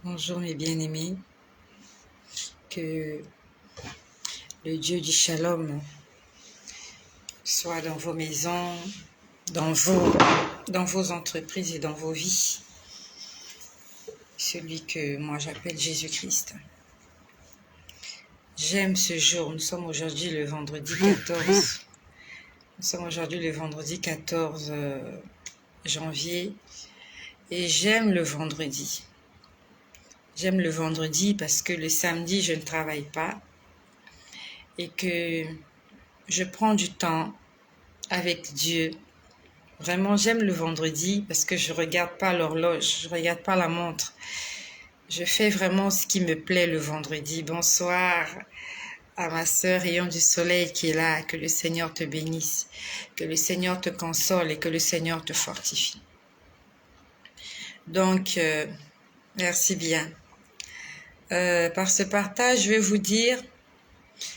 Bonjour mes bien-aimés, que le Dieu du Shalom soit dans vos maisons, dans vos entreprises et dans vos vies. Celui que moi j'appelle Jésus-Christ. J'aime ce jour, nous sommes aujourd'hui le vendredi 14. Nous sommes aujourd'hui le vendredi 14 janvier et j'aime le vendredi. J'aime le vendredi parce que le samedi je ne travaille pas et que je prends du temps avec Dieu. Vraiment, j'aime le vendredi parce que je regarde pas l'horloge, je regarde pas la montre. Je fais vraiment ce qui me plaît le vendredi. Bonsoir à ma sœur Rayon du Soleil qui est là. Que le Seigneur te bénisse, que le Seigneur te console et que le Seigneur te fortifie. Donc, merci bien. Par ce partage, je vais vous dire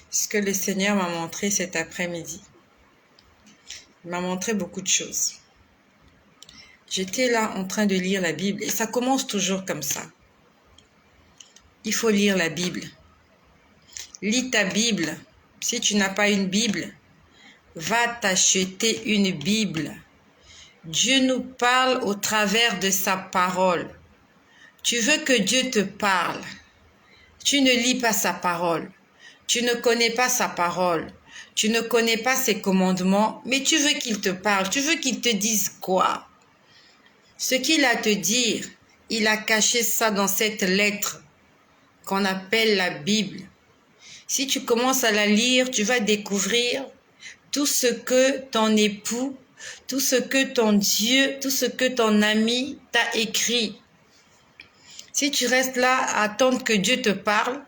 ce que le Seigneur m'a montré cet après-midi. Il m'a montré beaucoup de choses. J'étais là en train de lire la Bible et ça commence toujours comme ça. Il faut lire la Bible. Lis ta Bible. Si tu n'as pas une Bible, va t'acheter une Bible. Dieu nous parle au travers de sa parole. Tu veux que Dieu te parle. Tu ne lis pas sa parole. Tu ne connais pas sa parole. Tu ne connais pas ses commandements, mais tu veux qu'il te parle. Tu veux qu'il te dise quoi? Ce qu'il a à te dire, il a caché ça dans cette lettre qu'on appelle la Bible. Si tu commences à la lire, tu vas découvrir tout ce que ton époux, tout ce que ton Dieu, tout ce que ton ami t'a écrit. Si tu restes là à attendre que Dieu te parle,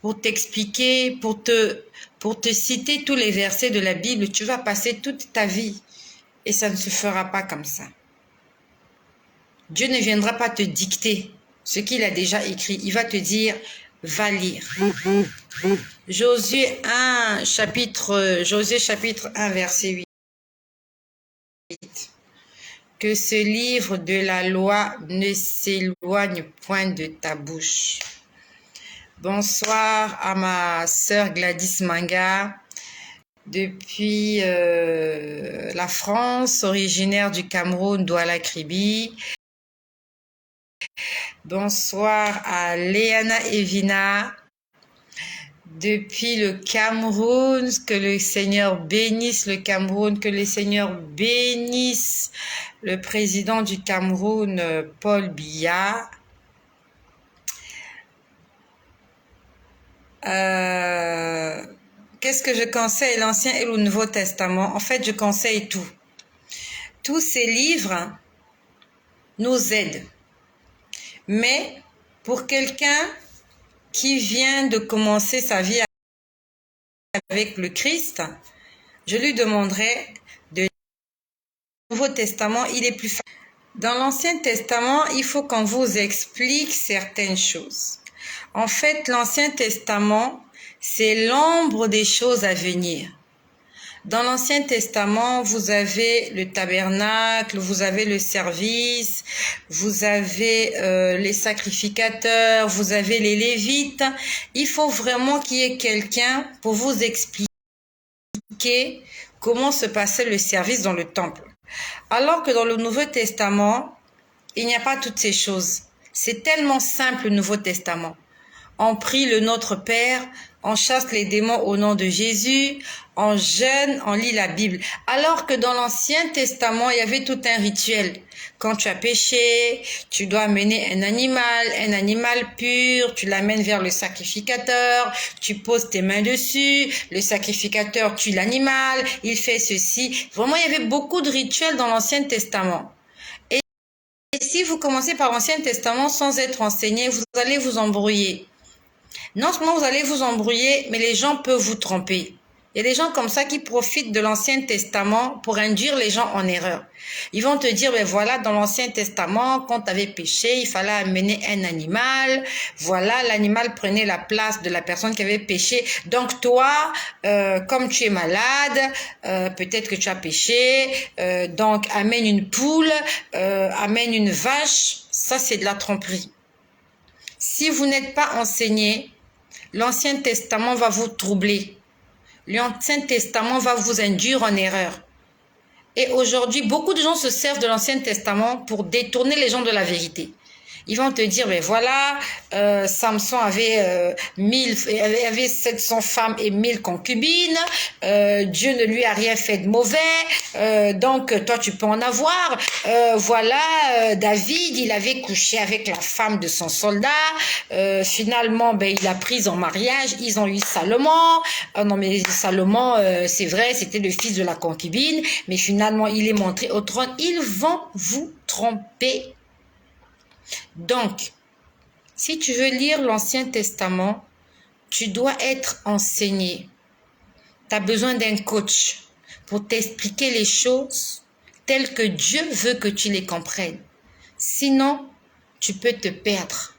pour t'expliquer, pour te citer tous les versets de la Bible, tu vas passer toute ta vie et ça ne se fera pas comme ça. Dieu ne viendra pas te dicter ce qu'il a déjà écrit. Il va te dire, va lire. Josué chapitre 1, verset 8. Que ce livre de la loi ne s'éloigne point de ta bouche. Bonsoir à ma sœur Gladys Manga, depuis la France, originaire du Cameroun, Douala Kribi. Bonsoir à Léana Evina, depuis le Cameroun. Que le Seigneur bénisse le Cameroun, que le Seigneur bénisse le président du Cameroun, Paul Biya. Qu'est-ce que je conseille, l'Ancien et le Nouveau Testament? En fait, je conseille tout. Tous ces livres nous aident. Mais pour quelqu'un qui vient de commencer sa vie avec le Christ, je lui demanderai de lire le Nouveau Testament, il est plus facile. Dans l'Ancien Testament, il faut qu'on vous explique certaines choses. En fait, l'Ancien Testament, c'est l'ombre des choses à venir. Dans l'Ancien Testament, vous avez le tabernacle, vous avez le service, vous avez les sacrificateurs, vous avez les lévites. Il faut vraiment qu'il y ait quelqu'un pour vous expliquer comment se passait le service dans le temple. Alors que dans le Nouveau Testament, il n'y a pas toutes ces choses. C'est tellement simple le Nouveau Testament. On prie le Notre Père, on chasse les démons au nom de Jésus, on jeûne, on lit la Bible. Alors que dans l'Ancien Testament, il y avait tout un rituel. Quand tu as péché, tu dois amener un animal pur, tu l'amènes vers le sacrificateur, tu poses tes mains dessus, le sacrificateur tue l'animal, il fait ceci. Vraiment, il y avait beaucoup de rituels dans l'Ancien Testament. Et si vous commencez par l'Ancien Testament sans être enseigné, vous allez vous embrouiller. Non seulement vous allez vous embrouiller, mais les gens peuvent vous tromper. Il y a des gens comme ça qui profitent de l'Ancien Testament pour induire les gens en erreur. Ils vont te dire, ben voilà, dans l'Ancien Testament, quand tu avais péché, il fallait amener un animal. Voilà, l'animal prenait la place de la personne qui avait péché. Donc toi, comme tu es malade, peut-être que tu as péché, donc amène une poule, amène une vache. Ça, c'est de la tromperie. Si vous n'êtes pas enseigné, l'Ancien Testament va vous troubler. L'Ancien Testament va vous induire en erreur. Et aujourd'hui, beaucoup de gens se servent de l'Ancien Testament pour détourner les gens de la vérité. Ils vont te dire, mais voilà, Samson avait 700 femmes et 1000 concubines, Dieu ne lui a rien fait de mauvais, donc toi tu peux en avoir. Voilà, David, il avait couché avec la femme de son soldat, finalement, ben, il l'a prise en mariage, ils ont eu Salomon. Non mais Salomon, c'est vrai, c'était le fils de la concubine, mais finalement il est monté au trône. Ils vont vous tromper. Donc, si tu veux lire l'Ancien Testament, tu dois être enseigné. Tu as besoin d'un coach pour t'expliquer les choses telles que Dieu veut que tu les comprennes. Sinon, tu peux te perdre.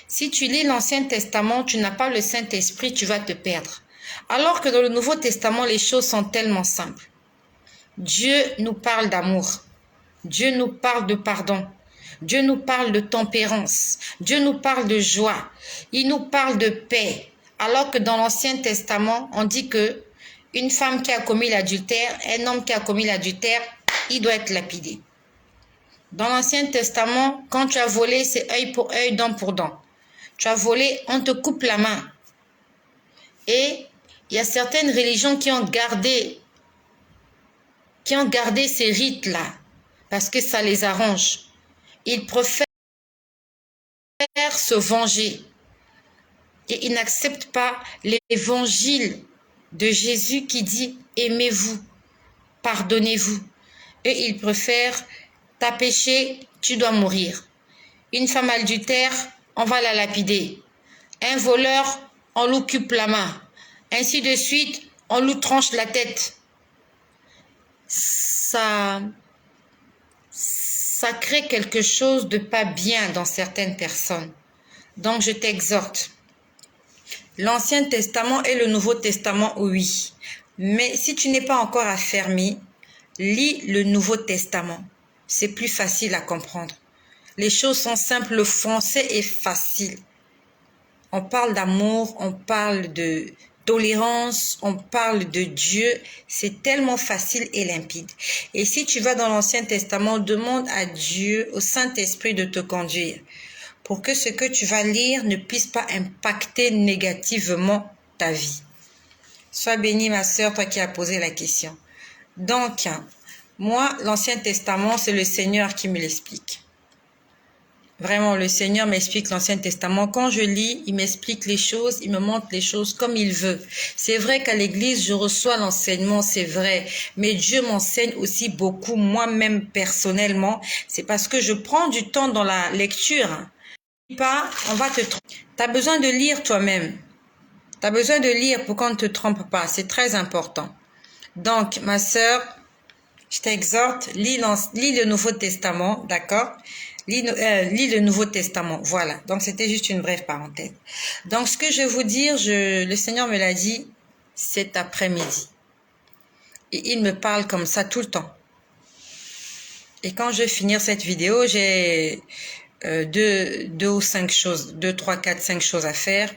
Si tu lis l'Ancien Testament, tu n'as pas le Saint-Esprit, tu vas te perdre. Alors que dans le Nouveau Testament, les choses sont tellement simples. Dieu nous parle d'amour. Dieu nous parle de pardon. Dieu nous parle de tempérance. Dieu nous parle de joie. Il nous parle de paix. Alors que dans l'Ancien Testament, on dit que une femme qui a commis l'adultère, un homme qui a commis l'adultère, il doit être lapidé. Dans l'Ancien Testament, quand tu as volé, c'est œil pour œil, dent pour dent. Tu as volé, on te coupe la main. Et il y a certaines religions qui ont gardé ces rites-là parce que ça les arrange. Ils préfèrent se venger et ils n'acceptent pas l'évangile de Jésus qui dit aimez-vous, pardonnez-vous. Et ils préfèrent t'as péché, tu dois mourir. Une femme adultère, on va la lapider. Un voleur, on lui coupe la main. Ainsi de suite, on lui tranche la tête. Ça crée quelque chose de pas bien dans certaines personnes. Donc je t'exhorte. L'Ancien Testament et le Nouveau Testament, oui. Mais si tu n'es pas encore affermi, lis le Nouveau Testament. C'est plus facile à comprendre. Les choses sont simples, le français est facile. On parle d'amour, on parle de tolérance, on parle de Dieu. C'est tellement facile et limpide. Et si tu vas dans l'Ancien Testament, demande à Dieu, au Saint-Esprit de te conduire pour que ce que tu vas lire ne puisse pas impacter négativement ta vie. Sois bénie, ma sœur, toi qui as posé la question. Donc, moi, l'Ancien Testament, c'est le Seigneur qui me l'explique. Vraiment, le Seigneur m'explique l'Ancien Testament. Quand je lis, il m'explique les choses, il me montre les choses comme il veut. C'est vrai qu'à l'église, je reçois l'enseignement, c'est vrai. Mais Dieu m'enseigne aussi beaucoup, moi-même personnellement. C'est parce que je prends du temps dans la lecture. Pas, on va te tromper. Tu as besoin de lire toi-même. Tu as besoin de lire pour qu'on ne te trompe pas. C'est très important. Donc, ma sœur, je t'exhorte, lis le Nouveau Testament, d'accord? Lis le Nouveau Testament, voilà. Donc, c'était juste une brève parenthèse. Donc, ce que je vais vous dire, le Seigneur me l'a dit cet après-midi. Et il me parle comme ça tout le temps. Et quand je vais finir cette vidéo, j'ai deux ou 5 choses, 2, 3, 4, 5 choses à faire.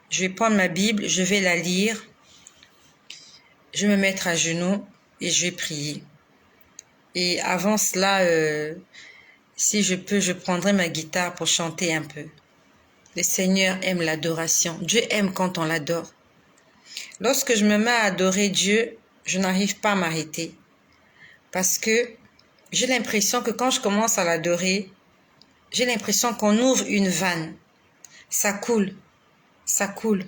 Je vais prendre ma Bible, je vais la lire. Je vais me mettre à genoux et je vais prier. Et avant cela, si je peux, je prendrai ma guitare pour chanter un peu. Le Seigneur aime l'adoration. Dieu aime quand on l'adore. Lorsque je me mets à adorer Dieu, je n'arrive pas à m'arrêter. Parce que j'ai l'impression que quand je commence à l'adorer, j'ai l'impression qu'on ouvre une vanne. Ça coule, ça coule.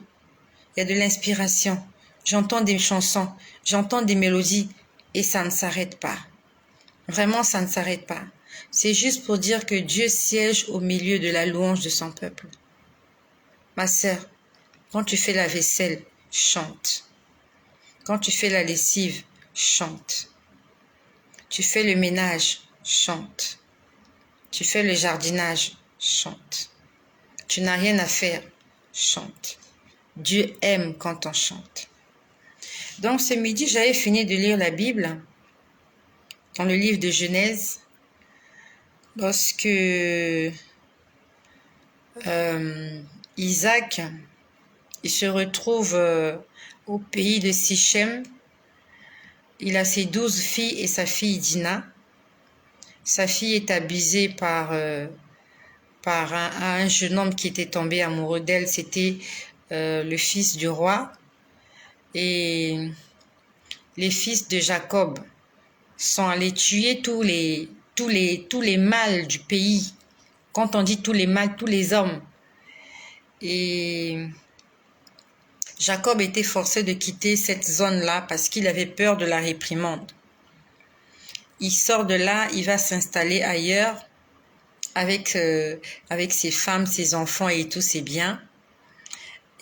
Il y a de l'inspiration. J'entends des chansons, j'entends des mélodies et ça ne s'arrête pas. Vraiment, ça ne s'arrête pas. C'est juste pour dire que Dieu siège au milieu de la louange de son peuple. Ma sœur, quand tu fais la vaisselle, chante. Quand tu fais la lessive, chante. Tu fais le ménage, chante. Tu fais le jardinage, chante. Tu n'as rien à faire, chante. Dieu aime quand on chante. Donc ce midi, j'avais fini de lire la Bible dans le livre de Genèse, lorsque Isaac, il se retrouve au pays de Sichem. Il a ses 12 filles et sa fille Dina. Sa fille est abusée par un jeune homme qui était tombé amoureux d'elle. C'était le fils du roi. Et les fils de Jacob sont allés tuer tous les mâles du pays. Quand on dit tous les mâles, tous les hommes. Et Jacob était forcé de quitter cette zone-là parce qu'il avait peur de la réprimande. Il sort de là, il va s'installer ailleurs avec ses femmes, ses enfants et tous ses biens.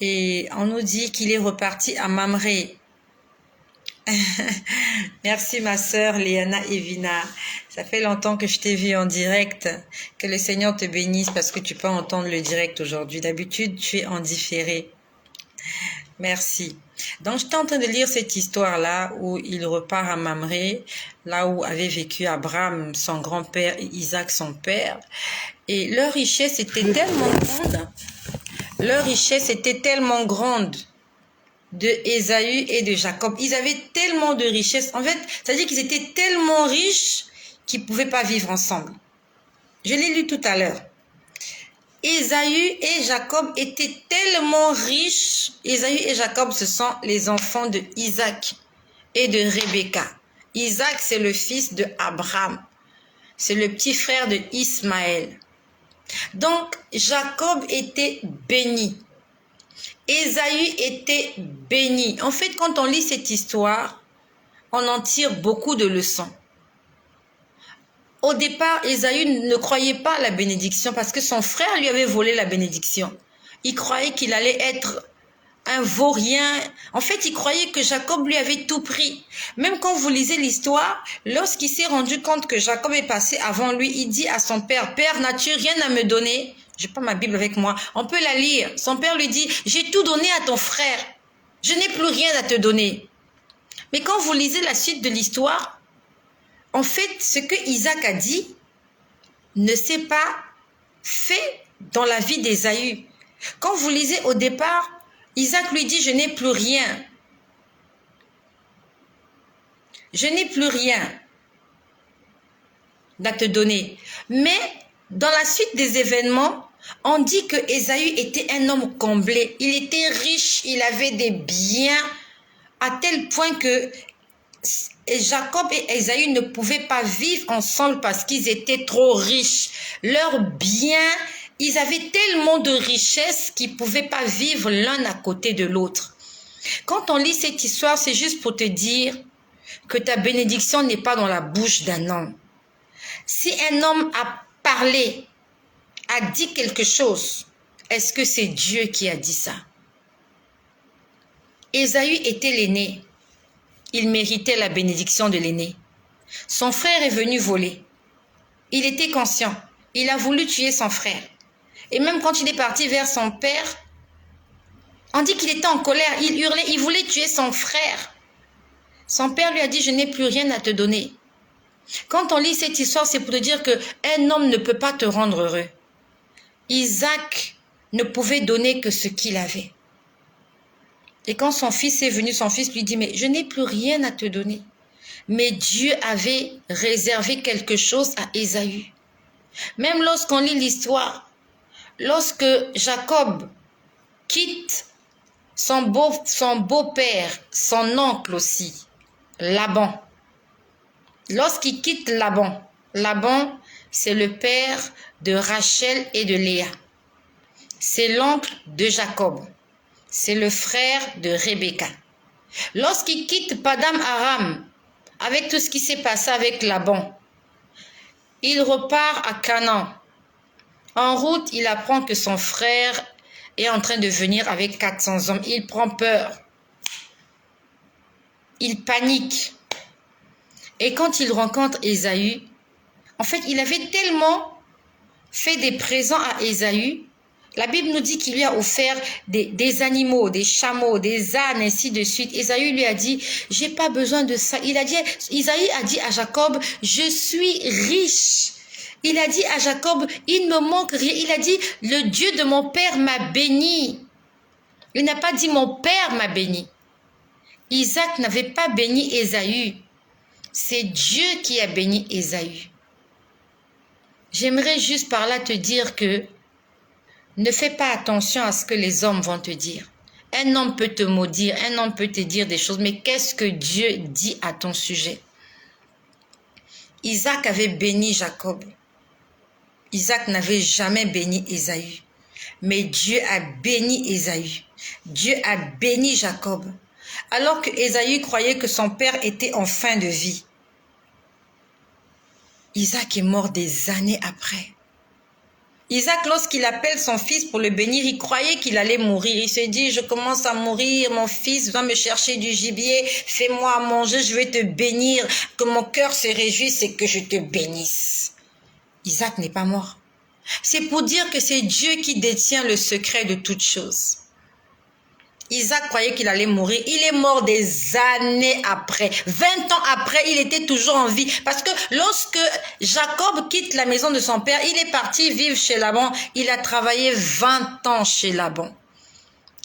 Et on nous dit qu'il est reparti à Mamré. Merci ma sœur Léana Evina. Ça fait longtemps que je t'ai vu en direct. Que le Seigneur te bénisse parce que tu peux entendre le direct aujourd'hui. D'habitude, tu es en différé. Merci. Donc, j'étais en train de lire cette histoire-là où il repart à Mamré, là où avait vécu Abraham, son grand-père, et Isaac, son père. Et leur richesse était tellement grande. Leur richesse était tellement grande de Ésaü et de Jacob. Ils avaient tellement de richesses. En fait, c'est-à-dire qu'ils étaient tellement riches qu'ils ne pouvaient pas vivre ensemble. Je l'ai lu tout à l'heure. Ésaü et Jacob étaient tellement riches. Ésaü et Jacob, ce sont les enfants de Isaac et de Rebecca. Isaac, c'est le fils de Abraham. C'est le petit frère de Ismaël. Donc, Jacob était béni. Ésaü était béni. En fait, quand on lit cette histoire, on en tire beaucoup de leçons. Au départ, Ésaü ne croyait pas à la bénédiction parce que son frère lui avait volé la bénédiction. Il croyait qu'il allait être un vaurien. En fait, il croyait que Jacob lui avait tout pris. Même quand vous lisez l'histoire, lorsqu'il s'est rendu compte que Jacob est passé avant lui, il dit à son père, « Père, n'as-tu rien à me donner ?» Je n'ai pas ma Bible avec moi. On peut la lire. Son père lui dit, « J'ai tout donné à ton frère. Je n'ai plus rien à te donner. » Mais quand vous lisez la suite de l'histoire, en fait, ce que Isaac a dit ne s'est pas fait dans la vie d'Ésaü. Quand vous lisez au départ, Isaac lui dit, « Je n'ai plus rien. Je n'ai plus rien à te donner. » Mais dans la suite des événements, on dit que Ésaü était un homme comblé. Il était riche, il avait des biens à tel point que Jacob et Ésaü ne pouvaient pas vivre ensemble parce qu'ils étaient trop riches. Leurs biens, ils avaient tellement de richesses qu'ils ne pouvaient pas vivre l'un à côté de l'autre. Quand on lit cette histoire, c'est juste pour te dire que ta bénédiction n'est pas dans la bouche d'un homme. Si un homme a parlé, a dit quelque chose, est-ce que c'est Dieu qui a dit ça? Ésaü était l'aîné. Il méritait la bénédiction de l'aîné. Son frère est venu voler. Il était conscient. Il a voulu tuer son frère. Et même quand il est parti vers son père, on dit qu'il était en colère. Il hurlait, il voulait tuer son frère. Son père lui a dit, « Je n'ai plus rien à te donner. » Quand on lit cette histoire, c'est pour te dire qu'un homme ne peut pas te rendre heureux. Isaac ne pouvait donner que ce qu'il avait. Et quand son fils est venu, son fils lui dit, « Mais je n'ai plus rien à te donner. » Mais Dieu avait réservé quelque chose à Ésaü. Même lorsqu'on lit l'histoire, lorsque Jacob quitte son beau-père, son oncle aussi, Laban. Lorsqu'il quitte Laban, Laban, c'est le père de Rachel et de Léa. C'est l'oncle de Jacob. C'est le frère de Rebecca. Lorsqu'il quitte Padam Aram, avec tout ce qui s'est passé avec Laban, il repart à Canaan. En route, il apprend que son frère est en train de venir avec 400 hommes. Il prend peur. Il panique. Et quand il rencontre Ésaü, en fait, il avait tellement fait des présents à Ésaü. La Bible nous dit qu'il lui a offert des animaux, des chameaux, des ânes, ainsi de suite. Ésaü lui a dit, « J'ai pas besoin de ça. » Ésaü a dit à Jacob, « Je suis riche. Il a dit à Jacob, il ne me manque rien. Il a dit, le Dieu de mon père m'a béni. Il n'a pas dit, mon père m'a béni. Isaac n'avait pas béni Ésaü. C'est Dieu qui a béni Ésaü. J'aimerais juste par là te dire que ne fais pas attention à ce que les hommes vont te dire. Un homme peut te maudire, un homme peut te dire des choses, mais qu'est-ce que Dieu dit à ton sujet? Isaac avait béni Jacob. Isaac n'avait jamais béni Ésaü. Mais Dieu a béni Ésaü. Dieu a béni Jacob. Alors que Ésaü croyait que son père était en fin de vie. Isaac est mort des années après. Isaac, lorsqu'il appelle son fils pour le bénir, il croyait qu'il allait mourir. Il se dit, je commence à mourir, mon fils va me chercher du gibier, fais-moi à manger, je vais te bénir. Que mon cœur se réjouisse et que je te bénisse. Isaac n'est pas mort. C'est pour dire que c'est Dieu qui détient le secret de toutes choses. Isaac croyait qu'il allait mourir. Il est mort des années après. 20 ans après, il était toujours en vie. Parce que lorsque Jacob quitte la maison de son père, il est parti vivre chez Laban. Il a travaillé 20 ans chez Laban.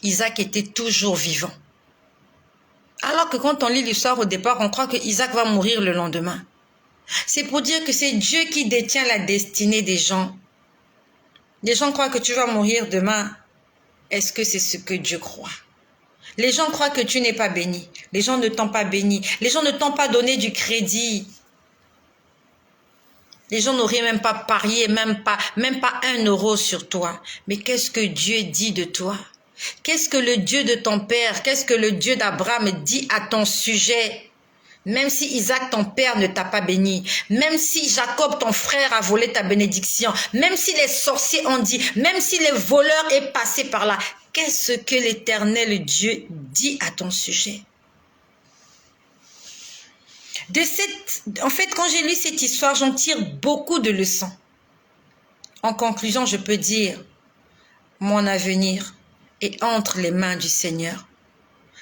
Isaac était toujours vivant. Alors que quand on lit l'histoire au départ, on croit que Isaac va mourir le lendemain. C'est pour dire que c'est Dieu qui détient la destinée des gens. Les gens croient que tu vas mourir demain. Est-ce que c'est ce que Dieu croit? Les gens croient que tu n'es pas béni. Les gens ne t'ont pas béni. Les gens ne t'ont pas donné du crédit. Les gens n'auraient même pas parié, même pas 1 euro sur toi. Mais qu'est-ce que Dieu dit de toi? Qu'est-ce que le Dieu de ton père, qu'est-ce que le Dieu d'Abraham dit à ton sujet? Même si Isaac, ton père, ne t'a pas béni, même si Jacob, ton frère, a volé ta bénédiction, même si les sorciers ont dit, même si les voleurs est passé par là, qu'est-ce que l'Éternel Dieu dit à ton sujet? En fait, quand j'ai lu cette histoire, j'en tire beaucoup de leçons. En conclusion, je peux dire, mon avenir est entre les mains du Seigneur.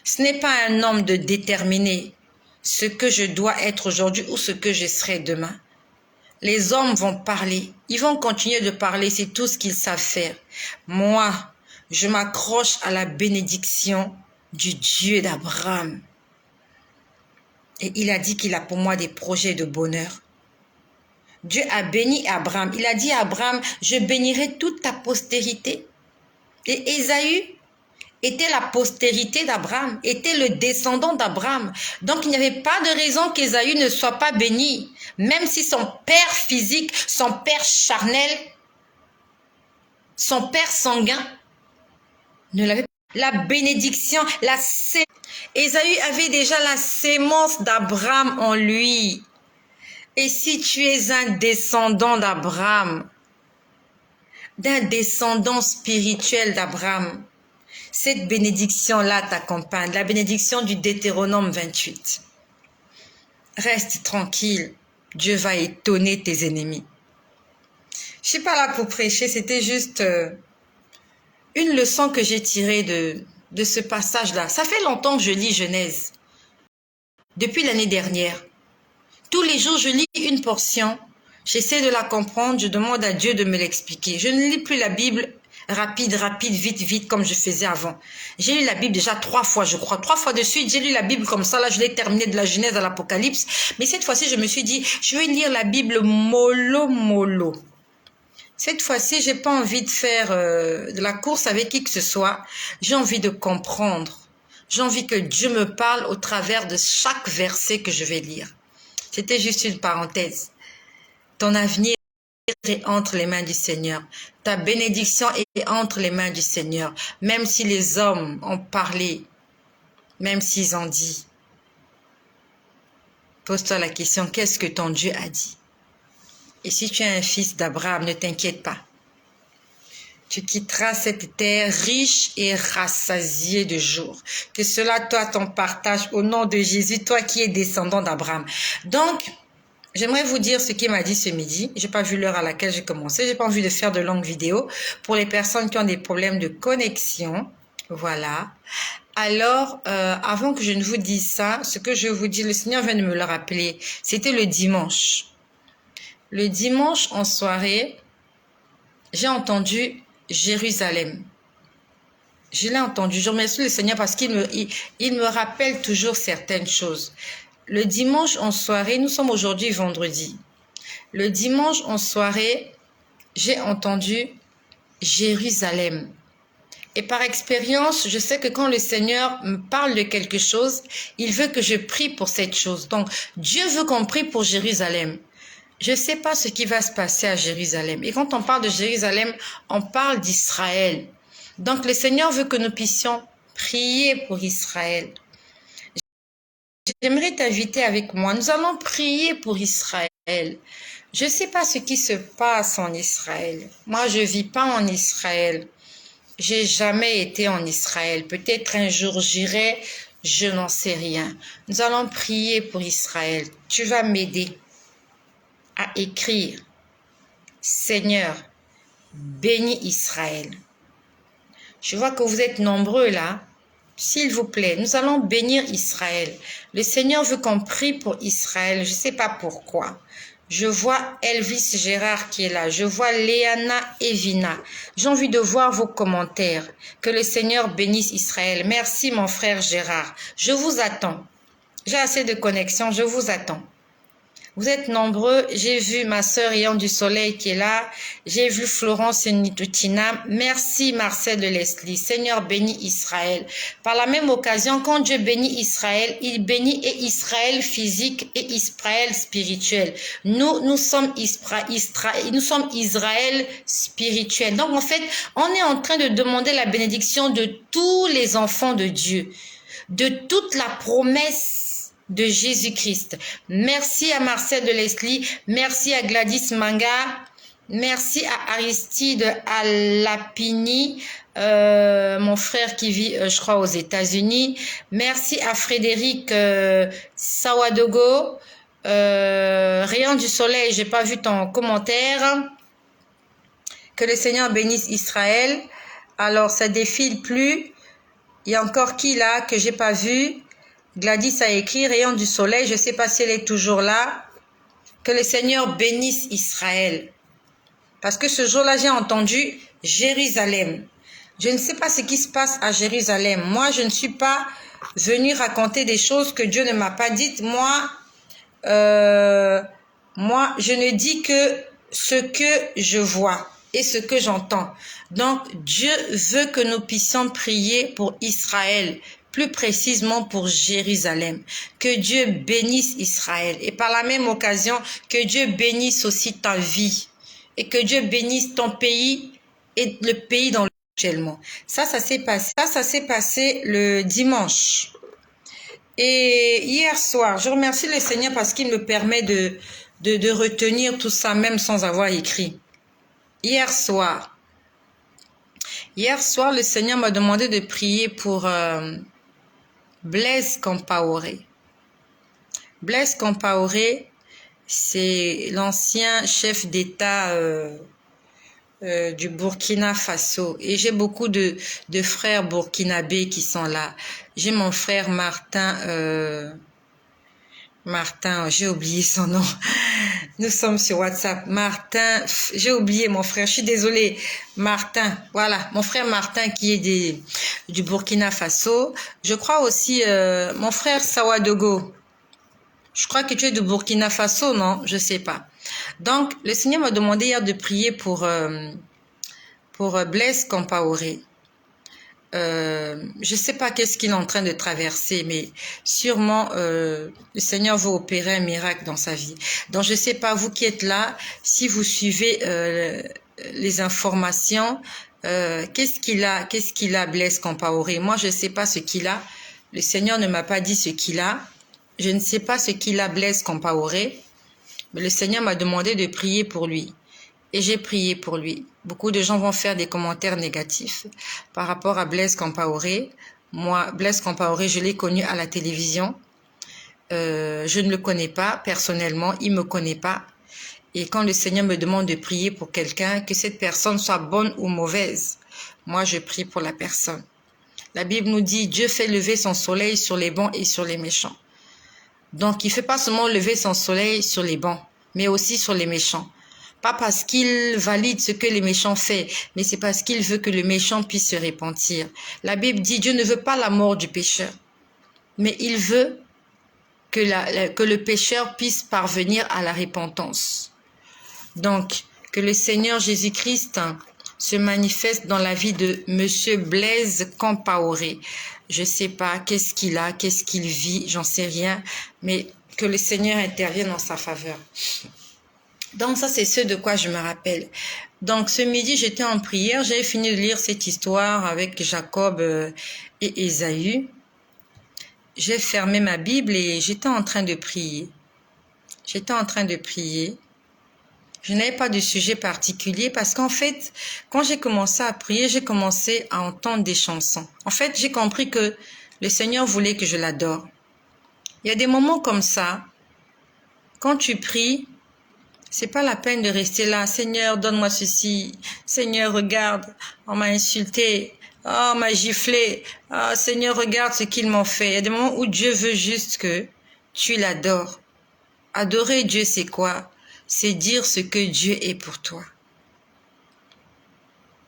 Ce n'est pas un homme de déterminer ce que je dois être aujourd'hui ou ce que je serai demain. Les hommes vont parler, ils vont continuer de parler, c'est tout ce qu'ils savent faire. Moi, je m'accroche à la bénédiction du Dieu d'Abraham. Et il a dit qu'il a pour moi des projets de bonheur. Dieu a béni Abraham. Il a dit à Abraham, je bénirai toute ta postérité. Et Ésaü était la postérité d'Abraham, était le descendant d'Abraham. Donc il n'y avait pas de raison qu'Ésaü ne soit pas béni. Même si son père physique, son père charnel, son père sanguin ne l'avait pas. La bénédiction, Ésaü avait déjà la sémence d'Abraham en lui. Et si tu es un descendant d'Abraham, d'un descendant spirituel d'Abraham, cette bénédiction-là t'accompagne, la bénédiction du Deutéronome 28. Reste tranquille, Dieu va étonner tes ennemis. Je suis pas là pour prêcher, c'était juste une leçon que j'ai tirée de ce passage-là. Ça fait longtemps que je lis Genèse. Depuis l'année dernière. Tous les jours, je lis une portion. J'essaie de la comprendre. Je demande à Dieu de me l'expliquer. Je ne lis plus la Bible rapide, vite, comme je faisais avant. J'ai lu la Bible déjà 3 fois, je crois. 3 fois de suite, j'ai lu la Bible comme ça. Là, je l'ai terminée de la Genèse à l'Apocalypse. Mais cette fois-ci, je me suis dit, je vais lire la Bible mollo. Cette fois-ci, j'ai pas envie de faire de la course avec qui que ce soit. J'ai envie de comprendre. J'ai envie que Dieu me parle au travers de chaque verset que je vais lire. C'était juste une parenthèse. Ton avenir est entre les mains du Seigneur. Ta bénédiction est entre les mains du Seigneur. Même si les hommes ont parlé, même s'ils ont dit. Pose-toi la question, qu'est-ce que ton Dieu a dit? Et si tu es un fils d'Abraham, ne t'inquiète pas. Tu quitteras cette terre riche et rassasiée de jours. Que cela, toi, t'en partage au nom de Jésus, toi qui es descendant d'Abraham. Donc, j'aimerais vous dire ce qu'il m'a dit ce midi. J'ai pas vu l'heure à laquelle j'ai commencé. J'ai pas envie de faire de longues vidéos. Pour les personnes qui ont des problèmes de connexion, voilà. Alors, avant que je ne vous dise ça, ce que je vous dis, le Seigneur vient de me le rappeler. C'était le dimanche. Le dimanche en soirée, j'ai entendu Jérusalem. Je l'ai entendu. Je remercie le Seigneur parce qu'il me rappelle toujours certaines choses. Le dimanche en soirée, nous sommes aujourd'hui vendredi. Le dimanche en soirée, j'ai entendu Jérusalem. Et par expérience, je sais que quand le Seigneur me parle de quelque chose, il veut que je prie pour cette chose. Donc, Dieu veut qu'on prie pour Jérusalem. Je ne sais pas ce qui va se passer à Jérusalem. Et quand on parle de Jérusalem, on parle d'Israël. Donc, le Seigneur veut que nous puissions prier pour Israël. J'aimerais t'inviter avec moi. Nous allons prier pour Israël. Je ne sais pas ce qui se passe en Israël. Moi, je ne vis pas en Israël. J'ai jamais été en Israël. Peut-être un jour j'irai, je n'en sais rien. Nous allons prier pour Israël. Tu vas m'aider à écrire. Seigneur, bénis Israël. Je vois que vous êtes nombreux là. S'il vous plaît, nous allons bénir Israël. Le Seigneur veut qu'on prie pour Israël. Je ne sais pas pourquoi. Je vois Elvis Gérard qui est là. Je vois Léana Evina. J'ai envie de voir vos commentaires. Que le Seigneur bénisse Israël. Merci mon frère Gérard. Je vous attends. J'ai assez de connexion. Je vous attends. Vous êtes nombreux. J'ai vu ma sœur Ayant du Soleil qui est là. J'ai vu Florence Nitutina. Merci Marcel de Leslie. Seigneur bénit Israël. Par la même occasion, quand Dieu bénit Israël, il bénit et Israël physique et Israël spirituel. Nous sommes Israël spirituel. Donc en fait, on est en train de demander la bénédiction de tous les enfants de Dieu, de toute la promesse de Jésus-Christ. Merci à Marcel de Leslie, merci à Gladys Manga, merci à Aristide Alapini, mon frère qui vit, je crois, aux États-Unis. Merci à Frédéric Sawadogo, Rayon du Soleil, j'ai pas vu ton commentaire. Que le Seigneur bénisse Israël. Alors, ça défile plus. Il y a encore qui là que j'ai pas vu? Gladys a écrit Rayon du Soleil, je ne sais pas si elle est toujours là. Que le Seigneur bénisse Israël. Parce que ce jour-là, j'ai entendu Jérusalem. Je ne sais pas ce qui se passe à Jérusalem. Moi, je ne suis pas venue raconter des choses que Dieu ne m'a pas dites. Moi, je ne dis que ce que je vois et ce que j'entends. Donc, Dieu veut que nous puissions prier pour Israël, plus précisément pour Jérusalem. Que Dieu bénisse Israël. Et par la même occasion, que Dieu bénisse aussi ta vie. Et que Dieu bénisse ton pays et le pays dans lequel actuellement. Ça s'est passé le dimanche. Et hier soir, je remercie le Seigneur parce qu'il me permet de retenir tout ça même sans avoir écrit. Hier soir, le Seigneur m'a demandé de prier pour Blaise Compaoré. Blaise Compaoré, c'est l'ancien chef d'État du Burkina Faso. Et j'ai beaucoup de frères burkinabés qui sont là. J'ai mon frère Martin, j'ai oublié son nom. Nous sommes sur WhatsApp. Martin, j'ai oublié mon frère. Je suis désolée. Martin, voilà, mon frère Martin qui est du Burkina Faso. Je crois aussi mon frère Sawadogo. Je crois que tu es du Burkina Faso, non? Je sais pas. Donc, le Seigneur m'a demandé hier de prier pour Blaise Compaoré. Je sais pas qu'est-ce qu'il est en train de traverser, mais sûrement le Seigneur veut opérer un miracle dans sa vie. Donc je sais pas, vous qui êtes là, si vous suivez les informations, qu'est-ce qu'il a Blaise Compaoré? Moi je sais pas ce qu'il a. Le Seigneur ne m'a pas dit ce qu'il a. Je ne sais pas ce qu'il a Blaise Compaoré, mais le Seigneur m'a demandé de prier pour lui. Et j'ai prié pour lui. Beaucoup de gens vont faire des commentaires négatifs par rapport à Blaise Compaoré. Moi, Blaise Compaoré, je l'ai connu à la télévision. Je ne le connais pas personnellement, il me connaît pas. Et quand le Seigneur me demande de prier pour quelqu'un, que cette personne soit bonne ou mauvaise, moi je prie pour la personne. La Bible nous dit, Dieu fait lever son soleil sur les bons et sur les méchants. Donc il fait pas seulement lever son soleil sur les bons. mais aussi sur les méchants. Pas parce qu'il valide ce que les méchants font, mais c'est parce qu'il veut que le méchant puisse se repentir. La Bible dit, Dieu ne veut pas la mort du pécheur, mais il veut que le pécheur puisse parvenir à la repentance. Donc, que le Seigneur Jésus-Christ se manifeste dans la vie de Monsieur Blaise Compaoré. Je sais pas qu'est-ce qu'il a, qu'est-ce qu'il vit, j'en sais rien, mais que le Seigneur intervienne en sa faveur. Donc ça, c'est ce de quoi je me rappelle. Donc ce midi, j'étais en prière, j'avais fini de lire cette histoire avec Jacob et Ésaü. J'ai fermé ma Bible et j'étais en train de prier. J'étais en train de prier. Je n'avais pas de sujet particulier parce qu'en fait, quand j'ai commencé à prier, j'ai commencé à entendre des chansons. En fait, j'ai compris que le Seigneur voulait que je l'adore. Il y a des moments comme ça, quand tu pries, c'est pas la peine de rester là. Seigneur, donne-moi ceci. Seigneur, regarde, on m'a insulté. Oh, on m'a giflé. Oh, Seigneur, regarde ce qu'ils m'ont fait. Il y a des moments où Dieu veut juste que tu l'adores. Adorer Dieu, c'est quoi? C'est dire ce que Dieu est pour toi.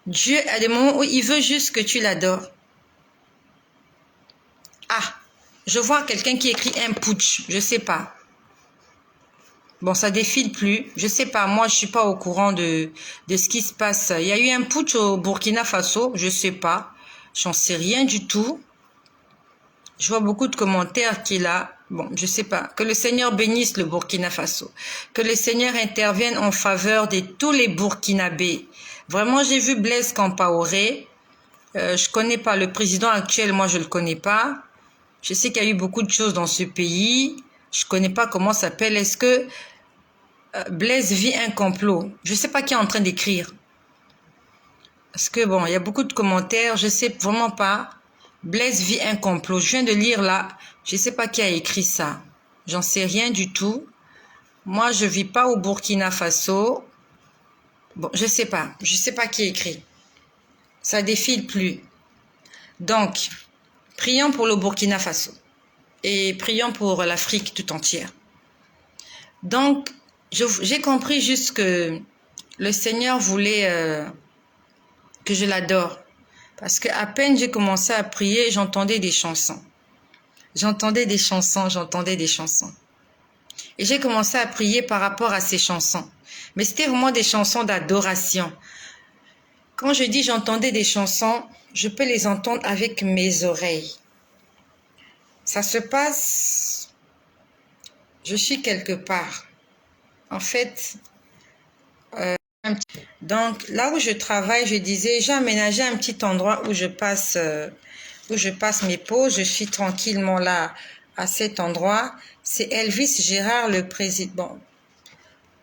Dieu a des moments où il veut juste que tu l'adores. Ah, je vois quelqu'un qui écrit un putsch, je sais pas. Bon, ça défile plus, je sais pas, moi je suis pas au courant de ce qui se passe. Il y a eu un putsch au Burkina Faso, je sais pas, j'en sais rien du tout. Je vois beaucoup de commentaires qu'il a. Bon, je sais pas. Que le Seigneur bénisse le Burkina Faso. Que le Seigneur intervienne en faveur de tous les Burkinabés. Vraiment, j'ai vu Blaise Compaoré. Je connais pas le président actuel, moi je le connais pas. Je sais qu'il y a eu beaucoup de choses dans ce pays. Je connais pas comment ça s'appelle. Est-ce que Blaise vit un complot? Je sais pas qui est en train d'écrire. Parce que bon, il y a beaucoup de commentaires. Je sais vraiment pas. Blaise vit un complot. Je viens de lire là. Je sais pas qui a écrit ça. J'en sais rien du tout. Moi, je vis pas au Burkina Faso. Bon, je sais pas. Je sais pas qui a écrit. Ça défile plus. Donc, prions pour le Burkina Faso. Et prions pour l'Afrique tout entière. Donc, j'ai compris juste que le Seigneur voulait que je l'adore. Parce que à peine j'ai commencé à prier, j'entendais des chansons. J'entendais des chansons. Et j'ai commencé à prier par rapport à ces chansons. Mais c'était vraiment des chansons d'adoration. Quand je dis j'entendais des chansons, je peux les entendre avec mes oreilles. Ça se passe, je suis quelque part. En fait, donc là où je travaille, je disais, j'ai aménagé un petit endroit où je passe mes pauses. Je suis tranquillement là à cet endroit. C'est Elvis Gérard, le président. Bon,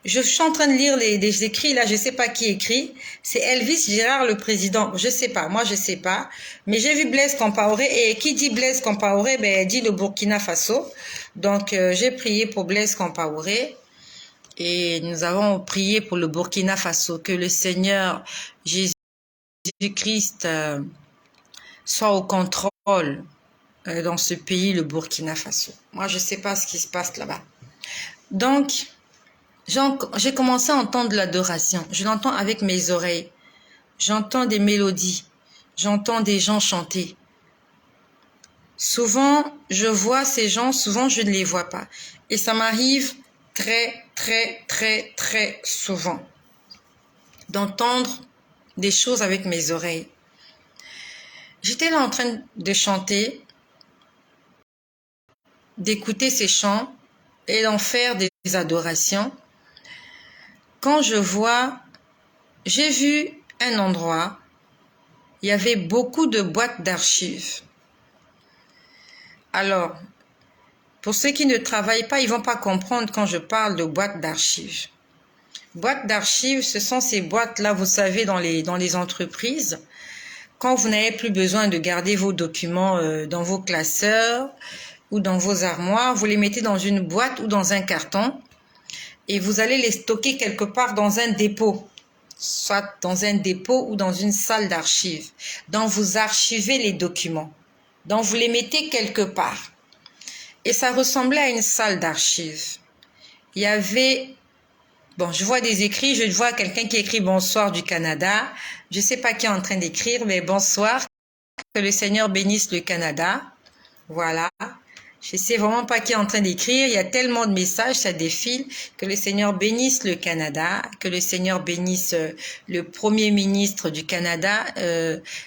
je suis en train de lire les écrits là, je sais pas qui écrit. C'est Elvis Gérard, le président. Je sais pas, moi je sais pas. Mais j'ai vu Blaise Compaoré et qui dit Blaise Compaoré, ben dit le Burkina Faso. Donc j'ai prié pour Blaise Compaoré. Et nous avons prié pour le Burkina Faso, que le Seigneur Jésus-Christ soit au contrôle dans ce pays, le Burkina Faso. Moi, je ne sais pas ce qui se passe là-bas. Donc, j'ai commencé à entendre l'adoration. Je l'entends avec mes oreilles. J'entends des mélodies. J'entends des gens chanter. Souvent, je vois ces gens, souvent, je ne les vois pas. Et ça m'arrive très souvent d'entendre des choses avec mes oreilles. J'étais là en train de chanter, d'écouter ces chants et d'en faire des adorations. Quand j'ai vu un endroit, il y avait beaucoup de boîtes d'archives. Alors, pour ceux qui ne travaillent pas, ils vont pas comprendre quand je parle de boîtes d'archives. Boîtes d'archives, ce sont ces boîtes-là, vous savez, dans les entreprises. Quand vous n'avez plus besoin de garder vos documents dans vos classeurs ou dans vos armoires, vous les mettez dans une boîte ou dans un carton et vous allez les stocker quelque part dans un dépôt, soit dans un dépôt ou dans une salle d'archives. Donc, vous archivez les documents. Donc, vous les mettez quelque part. Et ça ressemblait à une salle d'archives. Il y avait Bon, je vois des écrits, je vois quelqu'un qui écrit bonsoir du Canada. Je sais pas qui est en train d'écrire, mais bonsoir. Que le Seigneur bénisse le Canada. Voilà. Je sais vraiment pas qui est en train d'écrire. Il y a tellement de messages, ça défile. Que le Seigneur bénisse le Canada. Que le Seigneur bénisse le Premier ministre du Canada.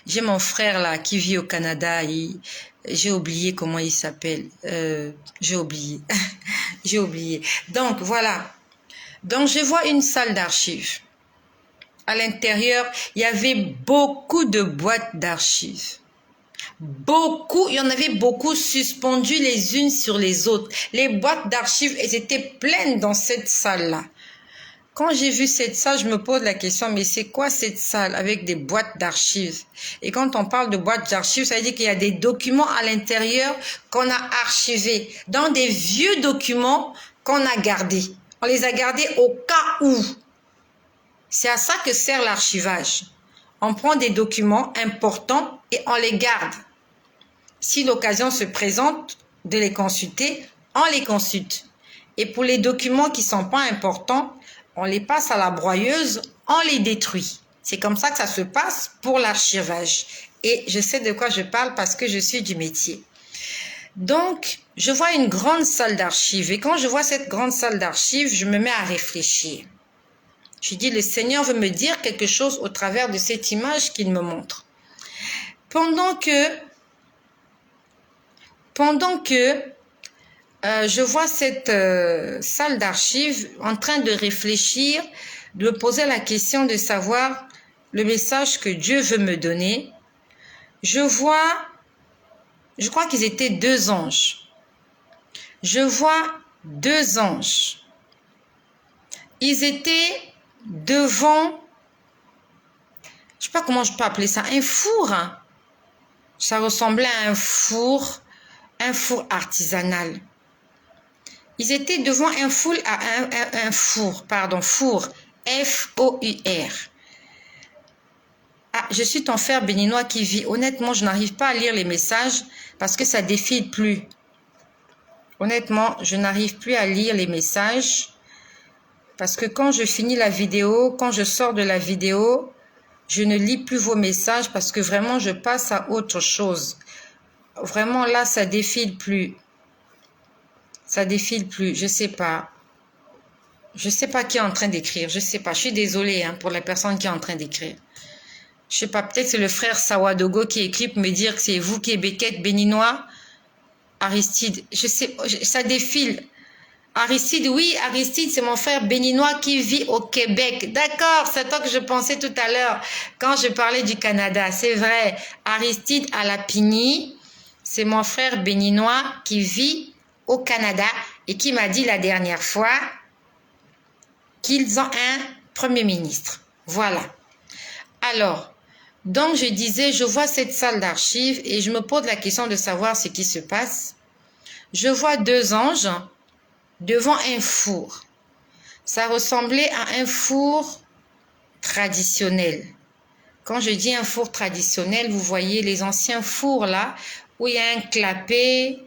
J'ai mon frère là qui vit au Canada. J'ai oublié comment il s'appelle. J'ai oublié. J'ai oublié. Donc voilà. Donc je vois une salle d'archives. À l'intérieur, il y avait beaucoup de boîtes d'archives. Beaucoup, il y en avait beaucoup suspendues les unes sur les autres. Les boîtes d'archives, elles étaient pleines dans cette salle-là. Quand j'ai vu cette salle, je me pose la question, mais c'est quoi cette salle avec des boîtes d'archives? Et quand on parle de boîtes d'archives, ça veut dire qu'il y a des documents à l'intérieur qu'on a archivés, dans des vieux documents qu'on a gardés. On les a gardés au cas où. C'est à ça que sert l'archivage. On prend des documents importants et on les garde. Si l'occasion se présente de les consulter, on les consulte. Et pour les documents qui ne sont pas importants, on les passe à la broyeuse, on les détruit. C'est comme ça que ça se passe pour l'archivage. Et je sais de quoi je parle parce que je suis du métier. Donc, je vois une grande salle d'archives. Et quand je vois cette grande salle d'archives, je me mets à réfléchir. Je dis, le Seigneur veut me dire quelque chose au travers de cette image qu'il me montre. Pendant que je vois cette salle d'archives en train de réfléchir, de me poser la question de savoir le message que Dieu veut me donner, je crois qu'ils étaient 2 anges. Je vois 2 anges. Ils étaient devant, je sais pas comment je peux appeler ça, un four. Hein. Ça ressemblait à un four artisanal. Ils étaient devant un four, four, F-O-U-R. Ah, je suis ton frère béninois qui vit. Honnêtement, je n'arrive pas à lire les messages parce que ça défile plus. Honnêtement, je n'arrive plus à lire les messages parce que quand je finis la vidéo, quand je sors de la vidéo, je ne lis plus vos messages parce que vraiment, je passe à autre chose. Vraiment, là, ça défile plus. Ça défile plus. Je sais pas. Je sais pas qui est en train d'écrire. Je sais pas. Je suis désolée pour la personne qui est en train d'écrire. Je sais pas. Peut-être c'est le frère Sawadogo qui écrit pour me dire que c'est vous qui êtes Béquette béninois. Aristide. Je sais. Ça défile. Aristide, oui, Aristide, c'est mon frère béninois qui vit au Québec. D'accord, c'est toi que je pensais tout à l'heure quand je parlais du Canada. C'est vrai. Aristide Alapini, c'est mon frère béninois qui vit au Canada et qui m'a dit la dernière fois qu'ils ont un premier ministre. Voilà. Alors, donc je disais, je vois cette salle d'archives et je me pose la question de savoir ce qui se passe. Je vois 2 anges devant un four. Ça ressemblait à un four traditionnel. Quand je dis un four traditionnel, vous voyez les anciens fours là, où il y a un clapet,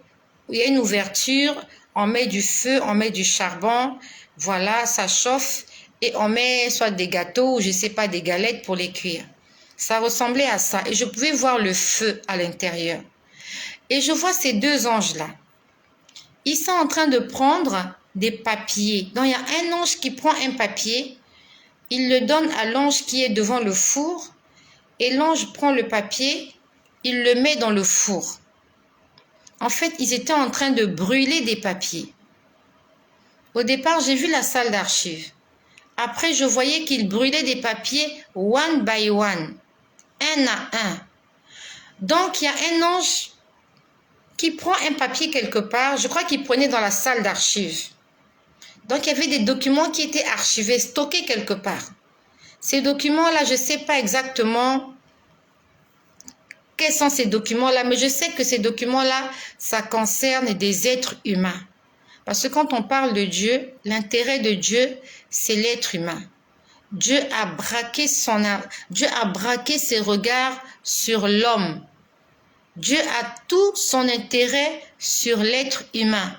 où il y a une ouverture, on met du feu, on met du charbon, voilà, ça chauffe, et on met soit des gâteaux ou je sais pas, des galettes pour les cuire. Ça ressemblait à ça, et je pouvais voir le feu à l'intérieur. Et je vois ces 2 anges-là. Ils sont en train de prendre des papiers. Donc, il y a un ange qui prend un papier, il le donne à l'ange qui est devant le four, et l'ange prend le papier, il le met dans le four. En fait, ils étaient en train de brûler des papiers. Au départ, j'ai vu la salle d'archives. Après, je voyais qu'ils brûlaient des papiers one by one, un à un. Donc, il y a un ange qui prend un papier quelque part, je crois qu'il prenait dans la salle d'archives. Donc, il y avait des documents qui étaient archivés, stockés quelque part. Ces documents-là, je ne sais pas exactement quels sont ces documents-là, mais je sais que ces documents-là, ça concerne des êtres humains. Parce que quand on parle de Dieu, l'intérêt de Dieu, c'est l'être humain. Dieu a braqué ses regards sur l'homme. Dieu a tout son intérêt sur l'être humain.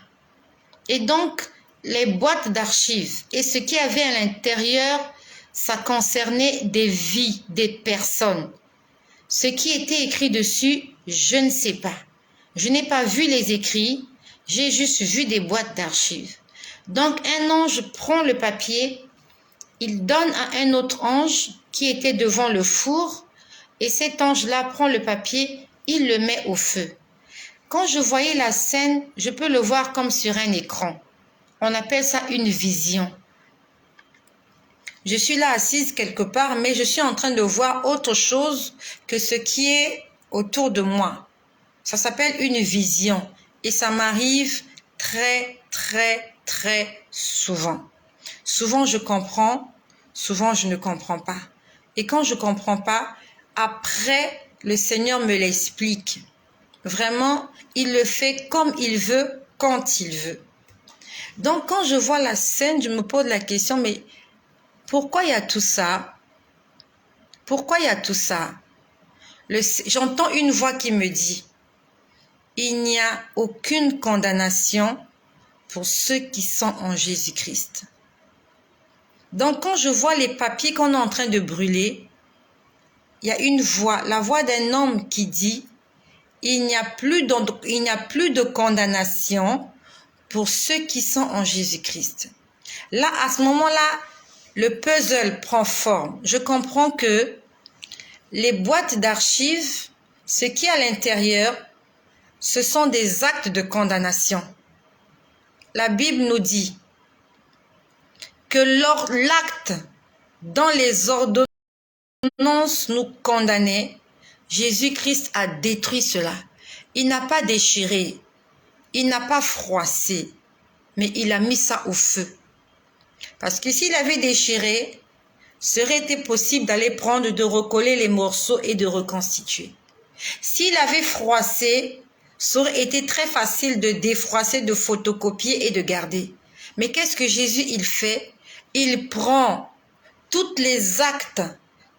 Et donc, les boîtes d'archives et ce qu'il y avait à l'intérieur, ça concernait des vies, des personnes. Ce qui était écrit dessus, je ne sais pas. Je n'ai pas vu les écrits, j'ai juste vu des boîtes d'archives. Donc un ange prend le papier, il donne à un autre ange qui était devant le four et cet ange-là prend le papier, il le met au feu. Quand je voyais la scène, je peux le voir comme sur un écran. On appelle ça une vision. Je suis là assise quelque part, mais je suis en train de voir autre chose que ce qui est autour de moi. Ça s'appelle une vision et ça m'arrive très, très, très souvent. Souvent, je comprends, souvent, je ne comprends pas. Et quand je ne comprends pas, après, le Seigneur me l'explique. Vraiment, il le fait comme il veut, quand il veut. Donc, quand je vois la scène, je me pose la question, mais pourquoi il y a tout ça? Pourquoi il y a tout ça? J'entends une voix qui me dit, il n'y a aucune condamnation pour ceux qui sont en Jésus-Christ. Donc, quand je vois les papiers qu'on est en train de brûler, il y a une voix, la voix d'un homme qui dit, il n'y a plus de condamnation pour ceux qui sont en Jésus-Christ. Là, à ce moment-là, le puzzle prend forme. Je comprends que les boîtes d'archives, ce qui est à l'intérieur, ce sont des actes de condamnation. La Bible nous dit que l'acte dans les ordonnances nous condamnait, Jésus-Christ a détruit cela. Il n'a pas déchiré, il n'a pas froissé, mais il a mis ça au feu. Parce que s'il avait déchiré, serait été possible d'aller prendre, de recoller les morceaux et de reconstituer. S'il avait froissé, ça aurait été très facile de défroisser, de photocopier et de garder. Mais qu'est-ce que Jésus, il fait? Il prend tous les actes,